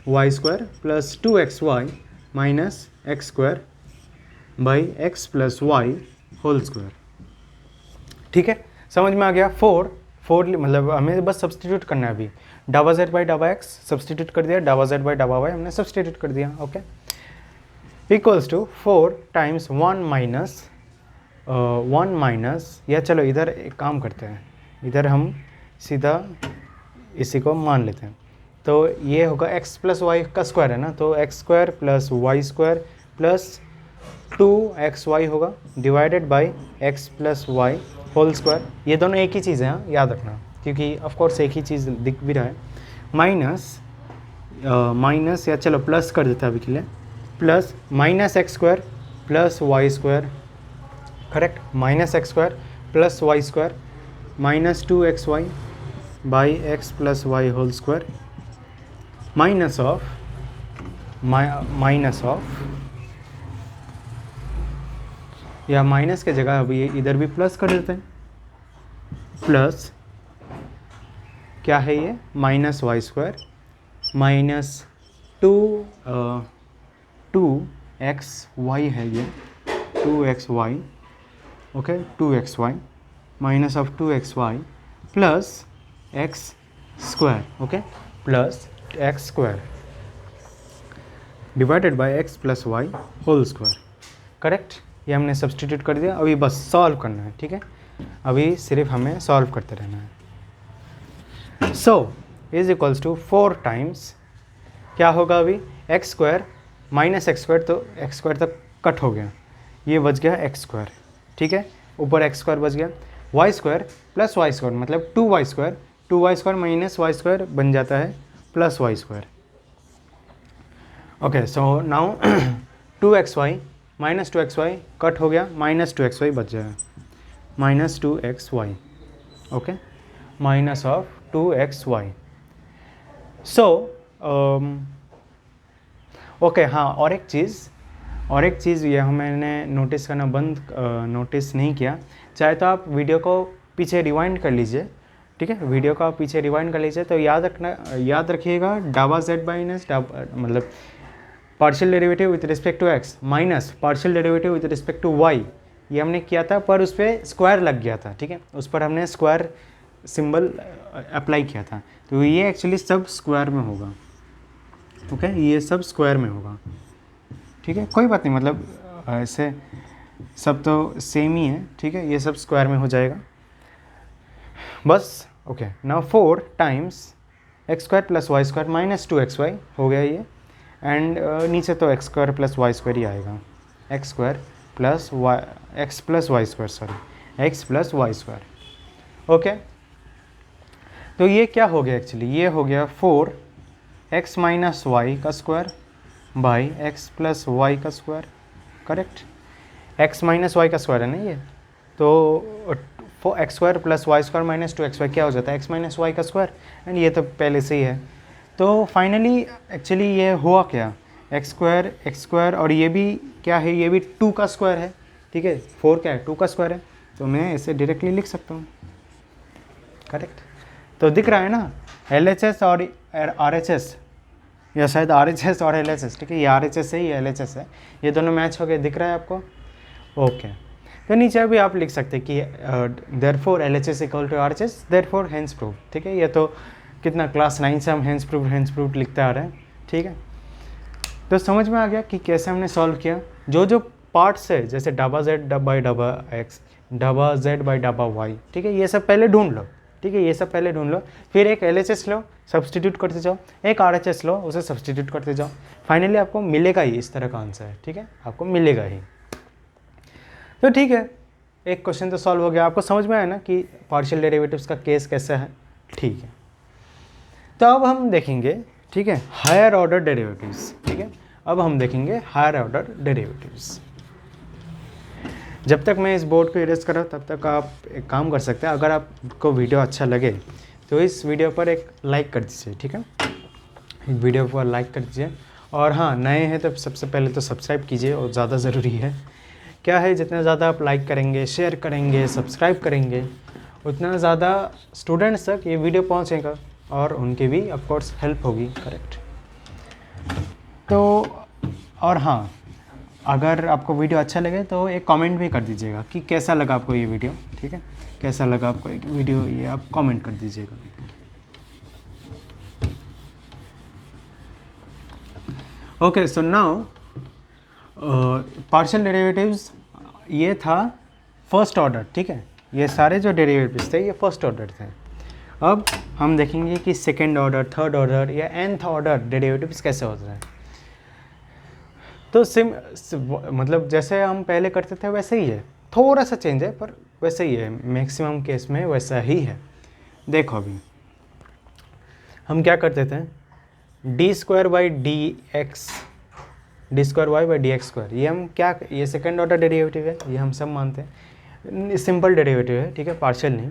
y square plus 2xy minus x square by x plus y whole square. ठीक है, समझ में आ गया। 4 मतलब हमें बस सब्सटीट्यूट करना है अभी, डाबा z बाई डाबा x सब्सटीट्यूट कर दिया, डाबा z बाई डाबा y हमने सब्सटीट्यूट कर दिया। Okay, equals to 4 times 1 minus या चलो इधर एक काम करते हैं, इधर हम सीधा इसी को मान लेते हैं। तो ये होगा x प्लस वाई का स्क्वायर है ना, तो x square plus y square plus 2xy होगा divided by x plus y whole square. ये दोनों एक ही चीज़ है, हाँ याद रखना, क्योंकि ऑफ कोर्स एक ही चीज़ दिख भी रहा है। माइनस या चलो प्लस कर देता है अभी के लिए, plus minus x square plus y square, correct, minus x square plus y square minus 2xy by x plus y whole square minus of या माइनस के जगह अभी इधर भी प्लस कर देते हैं, प्लस क्या है ये, minus y square minus 2xy है ये 2xy, okay 2xy minus of 2xy plus x square, okay plus x square divided by x plus y whole square, correct. ये हमने सब्सटीट्यूट कर दिया, अभी बस सॉल्व करना है। ठीक है, अभी सिर्फ हमें सॉल्व करते रहना है। So is equals to 4 times क्या होगा अभी, x square minus x square, तो एक्स स्क्वायर तक कट हो गया, ये बच गया एक्स स्क्वायर। ठीक है, ऊपर एक्स स्क्वायर बच गया, y square plus y square मतलब 2y square minus y square बन जाता है plus y square. Okay, so now 2xy minus 2xy cut हो गया, माइनस 2xy बच जाएगा, minus 2xy, okay minus of 2xy। So okay, हाँ और एक चीज़ ये मैंने नोटिस करना नोटिस नहीं किया, चाहे तो आप वीडियो को पीछे रिवाइंड कर लीजिए। ठीक है, वीडियो को आप पीछे रिवाइंड कर लीजिए, तो याद रखिएगा डाबा z माइनस मतलब partial derivative with respect to x minus partial derivative with respect to y, ये हमने किया था पर उस पर स्क्वायर लग गया था। ठीक है, उस पर हमने स्क्वायर सिंबल अप्लाई किया था, तो ये एक्चुअली सब स्क्वायर में होगा। ओके, ये सब स्क्वायर में होगा। ठीक है, कोई बात नहीं, मतलब ऐसे सब तो सेम ही है। ठीक है, ये सब स्क्वायर में हो जाएगा बस। Okay, now 4 times x square plus y square minus 2xy हो गया ये, एंड नीचे तो x square plus y square ही आएगा, x square plus y x plus y square, sorry x plus y square. Okay, तो ये क्या हो गया एक्चुअली, ये हो गया 4x माइनस वाई का square by x plus y का square, correct. x minus y का स्क्वायर है ना ये, तो x square plus y square minus 2xy क्या हो जाता है, x माइनस वाई का स्क्वायर, एंड ये तो पहले से ही है। तो फाइनली एक्चुअली ये हुआ क्या, एक्स स्क्वायर और ये भी क्या है, ये भी 2 का स्क्वायर है। ठीक है, 4 क्या है, 2 का स्क्वायर है, तो मैं इसे डायरेक्टली लिख सकता हूँ, करेक्ट। तो दिख रहा है ना, LHS और RHS, या शायद RHS और LHS, ठीक है, ये RHS है, ये LHS है, ये दोनों मैच हो गए, दिख रहा है आपको। ओके, तो नीचे भी आप लिख सकते हैं कि therefore LHS equal to RHS, therefore hence prove. ठीक है, ये तो कितना क्लास 9 से हम हेंस प्रूव लिखते आ रहे हैं। ठीक है, तो समझ में आ गया कि कैसे हमने सॉल्व किया। जो पार्ट्स है जैसे डाबा z बाई डाबा x, डाबा z बाई डाबा y, ठीक है, ये सब पहले ढूंढ लो। ठीक है, ये सब पहले ढूंढ लो, फिर एक LHS लो, सब्सटीट्यूट करते जाओ, एक RHS लो, उसे सब्सटीट्यूट करते जाओ, फाइनली आपको मिलेगा ही इस तरह का आंसर है। ठीक है, आपको मिलेगा ही। तो ठीक है, एक क्वेश्चन तो सॉल्व हो गया। आपको समझ में आया ना कि पार्शियल डेरिवेटिव्स का केस कैसा है? ठीक है, तो अब हम देखेंगे, ठीक है, हायर ऑर्डर डेरिवेटिव्स। ठीक है, अब हम देखेंगे हायर ऑर्डर डेरिवेटिव्स। जब तक मैं इस बोर्ड को इरेज कर रहा हूँ तब तक आप एक काम कर सकते हैं, अगर आपको वीडियो अच्छा लगे तो इस वीडियो पर एक लाइक कर दीजिए। ठीक है, वीडियो पर लाइक कर दीजिए, और हाँ, नए हैं तो सबसे पहले तो सब्सक्राइब कीजिए, और ज़्यादा ज़रूरी है। क्या है, जितना ज़्यादा आप लाइक करेंगे, शेयर करेंगे, सब्सक्राइब करेंगे, उतना ज़्यादा स्टूडेंट्स तक ये वीडियो पहुँचेगा और उनकी भी ऑफकोर्स हेल्प होगी। करेक्ट। तो और हाँ, अगर आपको वीडियो अच्छा लगे तो एक कमेंट भी कर दीजिएगा कि कैसा लगा आपको ये वीडियो। ठीक है, कैसा लगा आपको एक वीडियो, ये आप कमेंट कर दीजिएगा। Okay, so now partial derivatives ये था फर्स्ट ऑर्डर। ठीक है, ये सारे जो डेरिवेटिव्स थे ये फर्स्ट ऑर्डर थे। अब हम देखेंगे कि सेकेंड ऑर्डर, थर्ड ऑर्डर या nth ऑर्डर डेरिवेटिव्स कैसे होते हैं। तो मतलब जैसे हम पहले करते थे वैसे ही है, थोड़ा सा चेंज है पर वैसे ही है, मैक्सिमम केस में वैसा ही है। देखो अभी हम क्या करते थे, d square by d x, d square y by d x square, ये हम क्या, ये सेकेंड ऑर्डर डेरिवेटिव है, ये हम सब मानते हैं, सिंपल डेरिवेटिव है। ठीक है, पार्शियल नहीं।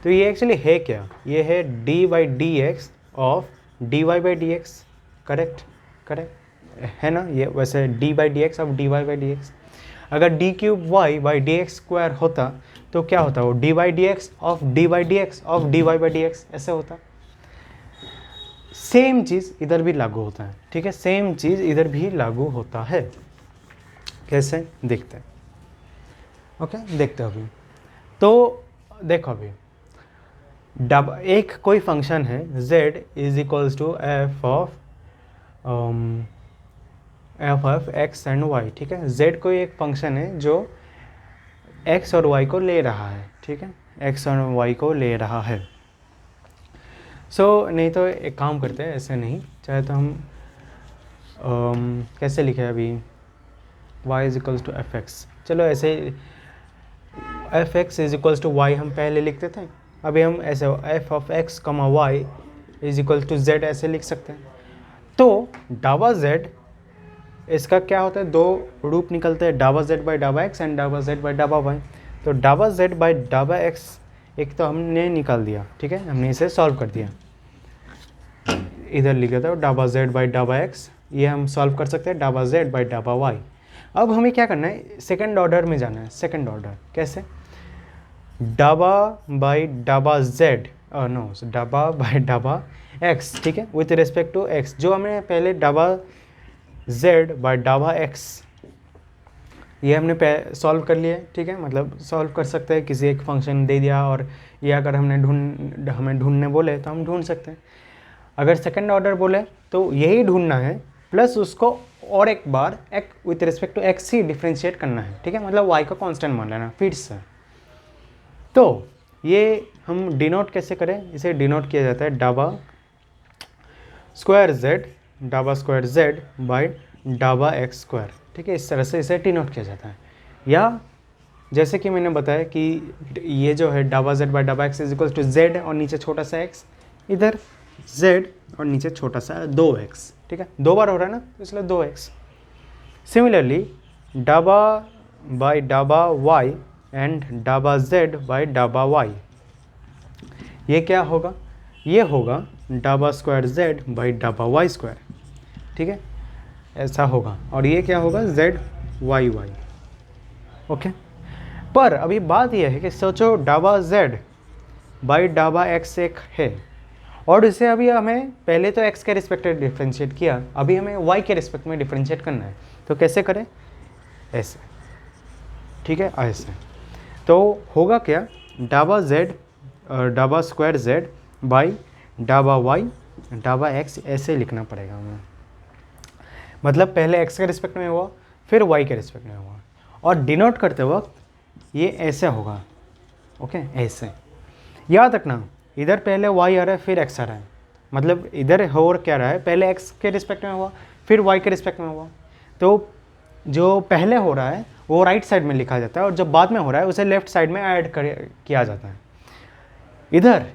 तो ये एक्चुअली है क्या, ये है d by d x of d y by d x. Correct, correct है ना, ये वैसे d by d x of d y by d x. अगर d cube y by d x square होता तो क्या होता, वो d by d x of d by d x of d y by d x ऐसे होता। Same चीज़ इधर भी लागू होता है। ठीक है, सेम चीज़ इधर भी लागू होता है। कैसे, देखते हैं। ओके, देखते हैं अभी। तो देखो अभी, एक कोई फंक्शन है z is equals to f of x and y. ठीक है, z कोई एक फंक्शन है जो x और y को ले रहा है। ठीक है, x और y को ले रहा है। नहीं तो एक काम करते हैं, ऐसे नहीं चाहे तो हम कैसे लिखे अभी, y is equals to f x. चलो ऐसे f x is equals to y हम पहले लिखते थे, अभी हम ऐसे f of x comma y is equal to z ऐसे लिख सकते हैं। तो डाबा जेड, इसका क्या होता है, दो रूप निकलते हैं, डाबा जेड बाई डाबा एक्स एंड डाबा जेड बाई डाबा वाई। तो डाबा जेड बाई डाबा एक्स एक तो हमने निकाल दिया। ठीक है, हमने इसे सॉल्व कर दिया, इधर लिखा था डाबा जेड बाई डाबा एक्स, ये हम सॉल्व कर सकते हैं डाबा जेड बाई डाबा वाई। अब हमें क्या करना है, सेकंड ऑर्डर में जाना है। सेकंड ऑर्डर कैसे, डाबा बाई डाबा जेड, नो, डाबा बाई डाबा एक्स। ठीक है, विथ रिस्पेक्ट टू एक्स, जो हमने पहले डाबा जेड बाई डाबा एक्स ये हमने सॉल्व कर लिया। ठीक है, मतलब सॉल्व कर सकते हैं, किसी एक फंक्शन दे दिया और ये अगर हमें ढूंढने बोले तो हम ढूंढ सकते हैं। अगर सेकंड ऑर्डर बोले तो यही ढूंढना है, प्लस उसको और एक बार विथ रिस्पेक्ट टू एक्स ही डिफ्रेंशिएट करना है। ठीक है, मतलब वाई का कांस्टेंट मान लेना फिर से। तो ये हम डिनोट कैसे करें, इसे डिनोट किया जाता है डाबा स्क्वायर जेड, डाबा स्क्वायर जेड बाई डाबा एक्स स्क्वायर। ठीक है, इस तरह से इसे डिनोट किया जाता है। या जैसे कि मैंने बताया कि ये जो है डाबा जेड बाई डाबा x is equal to z और नीचे छोटा सा एक्स, इधर जेड और नीचे छोटा सा 2x। ठीक है, दो बार हो रहा है ना, इसलिए 2x। सिमिलरली डाबा बाई डाबा y एंड डाबा z बाई डाबा y, ये क्या होगा, ये होगा डाबा स्क्वायर z बाई डाबा y स्क्वायर। ठीक है, ऐसा होगा, और ये क्या होगा, z y y। ओके, पर अभी बात यह है कि सोचो डाबा z बाई डाबा x एक है, और इसे अभी हमें पहले तो x के रिस्पेक्ट में डिफ्रेंशिएट किया, अभी हमें y के रिस्पेक्ट में डिफ्रेंशिएट करना है। तो कैसे करें, ऐसे। ठीक है, ऐसे। तो होगा क्या, डाबा z dhaba square z by डाबा y डाबा x ऐसे लिखना पड़ेगा हमें। मतलब पहले x के रिस्पेक्ट में हुआ, फिर y के रिस्पेक्ट में हुआ, और डिनोट करते वक्त ये ऐसे होगा। ओके, ऐसे याद रखना, इधर पहले y आ रहा है फिर x आ रहा है, मतलब इधर हो क्या रहा है, पहले x के रिस्पेक्ट में हुआ फिर y के रिस्पेक्ट में हुआ। तो जो पहले हो रहा है वो राइट साइड में लिखा जाता है, और जब बाद में हो रहा है उसे लेफ्ट साइड में ऐड किया जाता है। इधर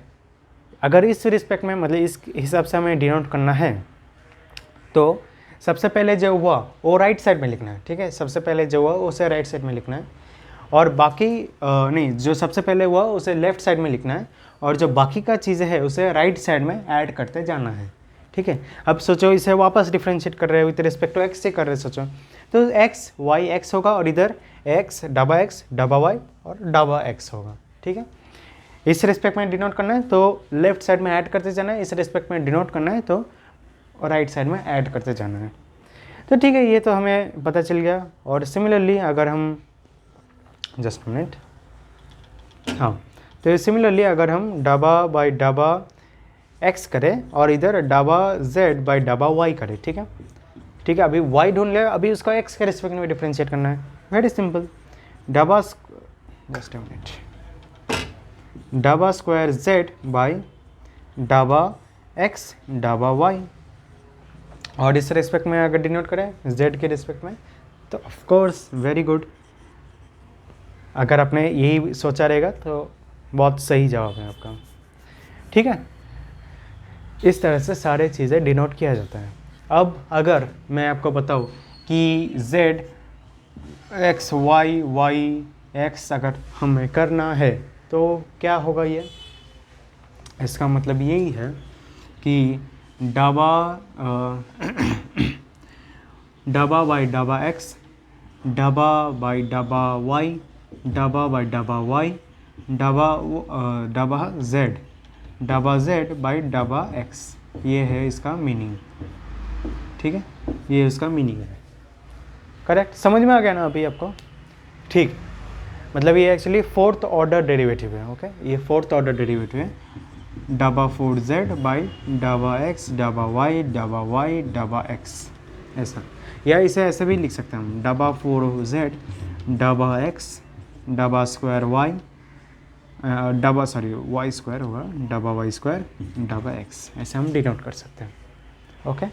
अगर इस रिस्पेक्ट में, मतलब इस हिसाब से हमें डिनोट करना है, तो सबसे पहले जो हुआ वो राइट साइड में लिखना है, ठीक है। सबसे पहले जो हुआ उसे राइट साइड में लिखना है, और बाकी नहीं, जो सबसे पहले हुआ उसे लेफ्ट साइड में लिखना है, और जो बाकी का चीज़ें है उसे राइट साइड में ऐड करते जाना है, ठीक है। अब सोचो इसे वापस डिफ्रेंशिएट कर रहे हो विथ रिस्पेक्ट टू एक्स से कर रहे हो, सोचो तो एक्स वाई एक्स होगा, और इधर एक्स डबा वाई और डबा एक्स होगा, ठीक है। इस रिस्पेक्ट में डिनोट करना है तो लेफ्ट साइड में ऐड करते जाना है, इस रिस्पेक्ट में डिनोट करना है तो राइट साइड में ऐड करते जाना है। तो ठीक है, ये तो हमें पता चल गया। और सिमिलरली अगर हम जस्ट मिनट, हाँ, तो सिमिलरली अगर हम डबा बाई डबा एक्स करें और इधर डबा जेड बाई डबा वाई करें, ठीक है, ठीक है। अभी वाई ढूंढ लिया, अभी उसका एक्स के रिस्पेक्ट में डिफ्रेंशिएट करना है, वेरी सिंपल। डबा जस्ट मिनट, डबा स्क्वायर जेड बाई डबा एक्स डबा वाई, और इस रिस्पेक्ट में अगर डिनोट करें जेड के रिस्पेक्ट में, तो ऑफ कोर्स वेरी गुड। अगर आपने यही सोचा रहेगा तो बहुत सही जवाब है आपका, ठीक है। इस तरह से सारे चीज़ें डिनोट किया जाता है। अब अगर मैं आपको बताऊँ कि z x y y x अगर हमें करना है तो क्या होगा, ये इसका मतलब यही है कि डबा डबा बाई डबा एक्स डबा बाई डबा वाई डबा बाई डबा वाई डबा जेड बाई डबा एक्स, ये है इसका मीनिंग, ठीक है। ये इसका मीनिंग है, करेक्ट। समझ में आ गया ना अभी आपको, ठीक। मतलब ये एक्चुअली फोर्थ ऑर्डर डेरिवेटिव है, ओके। ये फोर्थ ऑर्डर डेरिवेटिव है, डबा फोर जेड बाई डबा एक्स डबा वाई डबा एक्स, ऐसा। या इसे ऐसे भी लिख सकते हैं हम, डबा फोर जेड डबा एक्स डबा स्क्वायर वाई वाई स्क्वायर होगा, डबा वाई स्क्वायर डबा एक्स, ऐसे हम डिनोट कर सकते हैं, ओके,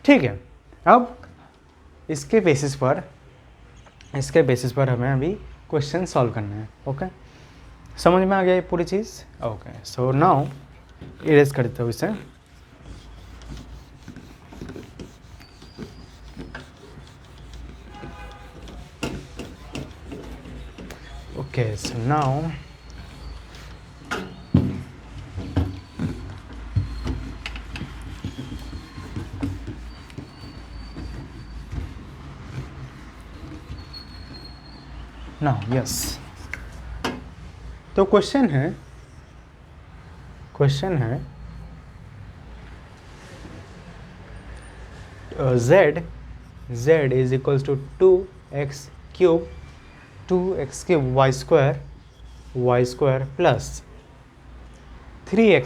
ठीक है। अब इसके बेसिस पर हमें अभी क्वेश्चन सॉल्व करना है, ओके। समझ में आ गया ये पूरी चीज़, ओके। सो नाउ इरेज कर देता हूँ इसे, ओके। सो नाउ यस, तो क्वेश्चन है z is equals to 2x cube y square plus 3x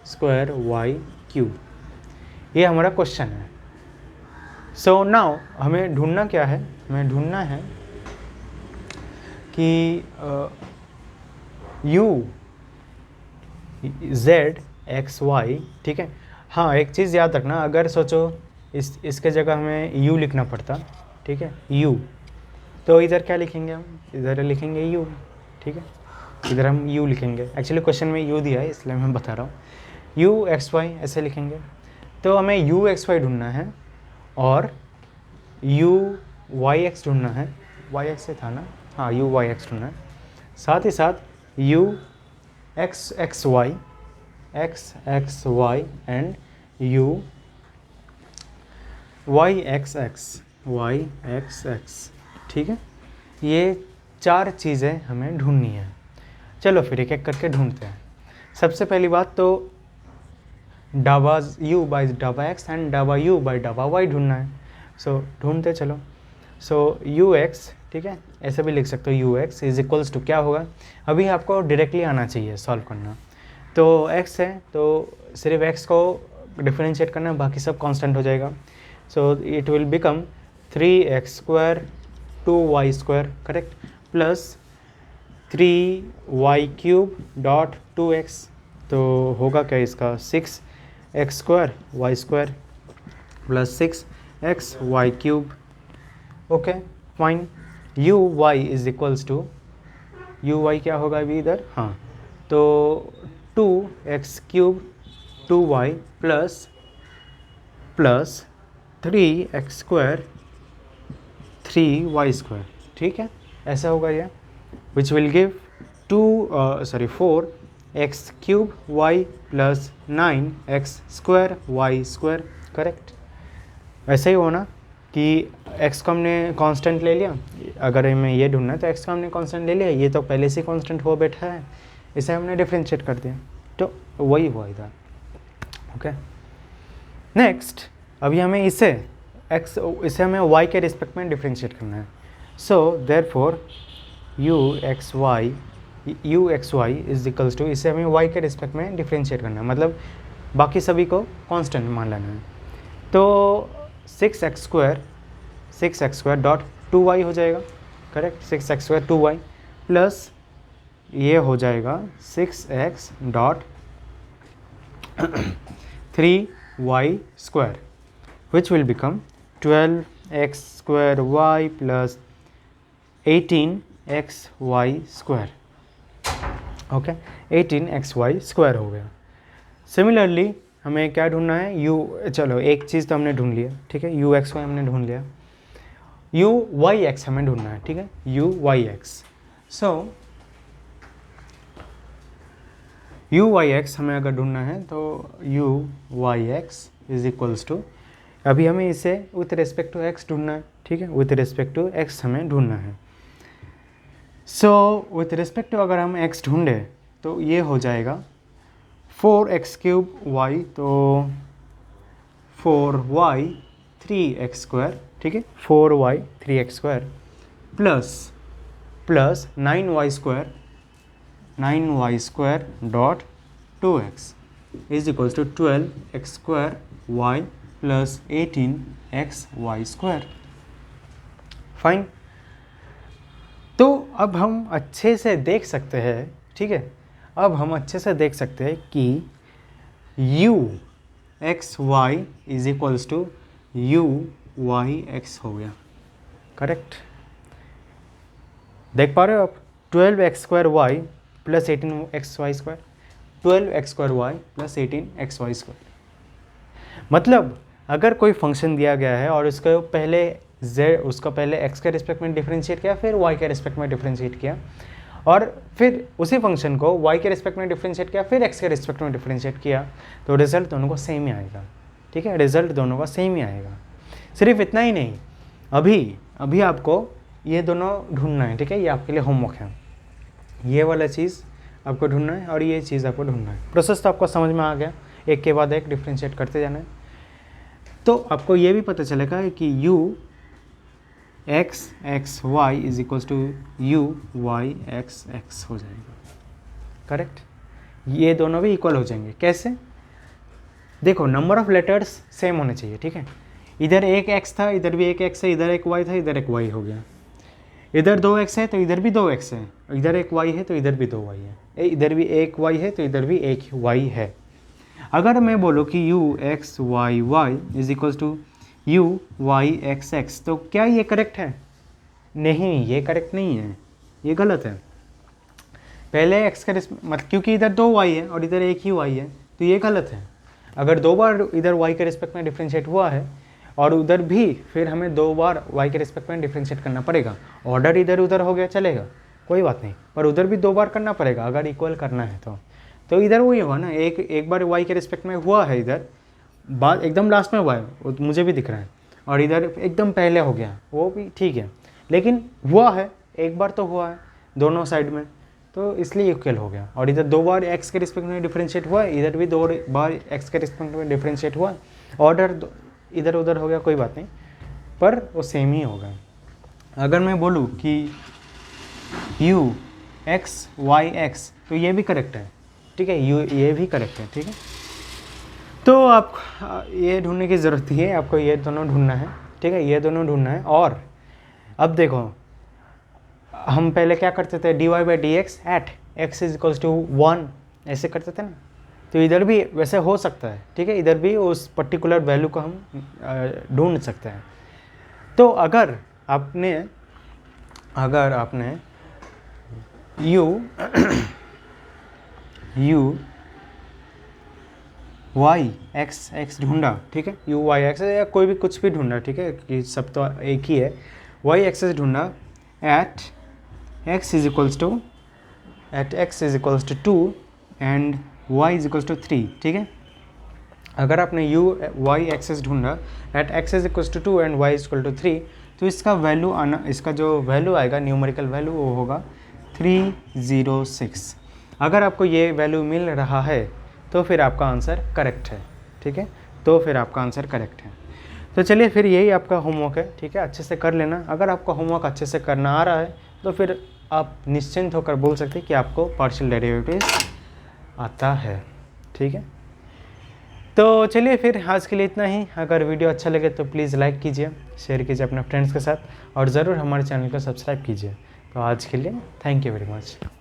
square y cube, ये हमारा क्वेश्चन है। सो नाउ हमें ढूंढना क्या है, हमें ढूंढना है कि u z x y, ठीक है। हाँ, एक चीज़ याद रखना, अगर सोचो इसके जगह हमें u लिखना पड़ता, ठीक है, u, तो इधर क्या लिखेंगे हम, इधर लिखेंगे u, ठीक है। इधर हम u लिखेंगे, एक्चुअली क्वेश्चन में u दिया है इसलिए मैं बता रहा हूँ, u x y ऐसे लिखेंगे। तो हमें u x y ढूंढना है और u y x ढूंढना है, y x से था ना, हाँ, u y x ढूंढना है। साथ ही साथ u x x y and u y x x, ठीक है। ये चार चीज़ें हमें ढूंढनी है। चलो फिर एक एक करके ढूंढते हैं। सबसे पहली बात तो डबा u बाई डबा एक्स एंड डबा u बाई डबा वाई ढूंढना है। सो ढूंढते चलो। सो u x, ठीक है, ऐसे भी लिख सकते हो, u x is equals to क्या होगा, अभी आपको डायरेक्टली आना चाहिए सॉल्व करना। तो x है तो सिर्फ x को डिफरेंशिएट करना, बाकी सब कांस्टेंट हो जाएगा। So it will become 3x square 2y square, correct, plus 3y cube dot 2x, तो होगा क्या इसका 6x square y square plus 6x y cube okay fine, u y is equals to, u y क्या होगा अभी इधर, हाँ, तो 2x³ 2y plus 3x² 3y², ठीक है, ऐसा होगा ये, which will give 4x³ y plus 9x² y², correct. ऐसे ही होना कि x को हमने कांस्टेंट ले लिया, अगर हमें ये ढूंढना है तो x को हमने कांस्टेंट ले लिया, ये तो पहले से कांस्टेंट हो बैठा है, इसे हमने डिफरेंशिएट कर दिया, तो वही हुआ इधर। ओके नेक्स्ट, अभी हमें इसे हमें y के रिस्पेक्ट में डिफरेंशिएट करना है। So therefore u x y is equals to, इसे हमें y के रिस्पेक्ट में डिफरेंशिएट करना है, मतलब बाकी सभी को कांस्टेंट मान लेना है। तो 6x² डॉट 2y हो जाएगा, करेक्ट, 6x² 2y प्लस ये हो जाएगा 6x dot 3y² which will become 12x² plus 18xy², okay 18xy² हो गया। सिमिलरली हमें क्या ढूंढना है, चलो एक चीज़ तो हमने ढूंढ लिया, ठीक है, u x y हमने ढूंढ लिया, u y x हमें ढूंढना है, ठीक है, u y x। सो u y x हमें अगर ढूंढना है तो u y x is equals to, अभी हमें इसे विथ रिस्पेक्ट टू x ढूंढना है, ठीक है, विथ रिस्पेक्ट टू x हमें ढूंढना है। सो विथ रिस्पेक्ट टू अगर हम x ढूंढे तो ये हो जाएगा 4x³ y, तो 4y 3x², ठीक है, 4y 3x² plus 9y² dot 2x is equals to 12x² y plus 18xy², fine. तो अब हम अच्छे से देख सकते हैं, ठीक है, अब हम अच्छे से देख सकते हैं कि u x y is equals to u y x हो गया, करेक्ट, देख पा रहे हो आप, 12x² y plus 18xy², 12x² y plus 18xy²। मतलब अगर कोई फंक्शन दिया गया है और उसका पहले x के रिस्पेक्ट में डिफरेंशिएट किया, फिर y के रिस्पेक्ट में डिफरेंशिएट किया, और फिर उसी फंक्शन को y के रिस्पेक्ट में डिफरेंशिएट किया, फिर x के रिस्पेक्ट में डिफरेंशिएट किया, तो रिजल्ट दोनों को सेम ही आएगा, ठीक है, रिजल्ट दोनों का सेम ही आएगा। सिर्फ इतना ही नहीं, अभी आपको ये दोनों ढूंढना है, ठीक है, ये आपके लिए होमवर्क है, ये वाला चीज़ आपको ढूंढना है और ये चीज़ आपको ढूंढना है। प्रोसेस तो आपको समझ में आ गया, एक के बाद एक डिफरेंशिएट करते जाना है। तो आपको ये भी पता चलेगा कि u x x y is equals to u y x x हो जाएगा, करेक्ट, ये दोनों भी इक्वल हो जाएंगे। कैसे, देखो नंबर ऑफ लेटर्स सेम होने चाहिए, ठीक है, इधर एक x था, इधर भी एक x है, इधर एक y था, इधर एक y हो गया, इधर 2x है तो इधर भी 2x है, इधर एक y है तो इधर भी 2y है, इधर भी एक y है तो इधर भी एक y है। अगर मैं बोलूँ कि u x y y is equals to u y x x, तो क्या ये करेक्ट है? नहीं, ये करेक्ट नहीं है, ये गलत है। पहले x का मतलब क्योंकि इधर 2 y है और इधर एक ही y है, तो ये गलत है। अगर 2 बार इधर y के रिस्पेक्ट में डिफ्रेंशिएट हुआ है और उधर भी, फिर हमें 2 बार y के रिस्पेक्ट में डिफ्रेंशिएट करना पड़ेगा। ऑर्डर इधर उधर हो गया चलेगा, कोई बात नहीं, पर उधर भी 2 बार करना पड़ेगा अगर इक्वल करना है तो इधर वही हुआ ना, एक बार y के रिस्पेक्ट में हुआ है, इधर बाद एकदम लास्ट में हुआ है, वो मुझे भी दिख रहा है, और इधर एकदम पहले हो गया, वो भी ठीक है, लेकिन हुआ है, एक बार तो हुआ है दोनों साइड में, तो इसलिए इक्वल हो गया। और इधर 2 बार x के रिस्पेक्ट में डिफरेंशिएट हुआ है, इधर भी 2 बार x के रिस्पेक्ट में डिफरेंशिएट हुआ है, ऑर्डर इधर उधर हो गया, कोई बात नहीं, पर वो सेम ही होगा। अगर मैं बोलूँ कि u x y x, तो ये भी करेक्ट है, ठीक है, ये भी करेक्ट है, ठीक है। तो आप ये ढूंढने की ज़रूरत ही है, आपको ये दोनों ढूंढना है, ठीक है, ये दोनों ढूंढना है। और अब देखो, हम पहले क्या करते थे, dy by d x at x is equals to 1 ऐसे करते थे ना, तो इधर भी वैसे हो सकता है, ठीक है, इधर भी उस पर्टिकुलर वैल्यू को हम ढूंढ सकते हैं। तो अगर आपने अगर आपने u y x ढूंढा, ठीक है, u y x या कोई भी कुछ भी ढूंढा, ठीक है, कि सब तो एक ही है, y एक्सेस ढूंढा at x is equals to 2 and y is equals to 3, ठीक है। अगर आपने u y एक्सेस ढूंढा at x is equals to 2 and y is equal to 3, तो इसका वैल्यू आना, इसका जो वैल्यू आएगा न्यूमेरिकल वैल्यू वो होगा 306। अगर आपको ये वैल्यू मिल रहा है तो फिर आपका आंसर करेक्ट है, ठीक है, तो फिर आपका आंसर करेक्ट है। तो चलिए फिर यही आपका होमवर्क है, ठीक है, अच्छे से कर लेना। अगर आपका होमवर्क अच्छे से करना आ रहा है तो फिर आप निश्चिंत होकर बोल सकते हैं कि आपको पार्शियल डेरिवेटिव आता है, ठीक है। तो चलिए फिर आज के लिए इतना ही। अगर वीडियो अच्छा लगे तो प्लीज़ लाइक कीजिए, शेयर कीजिए अपने फ्रेंड्स के साथ और ज़रूर हमारे चैनल को सब्सक्राइब कीजिए। तो आज के लिए थैंक यू वेरी मच।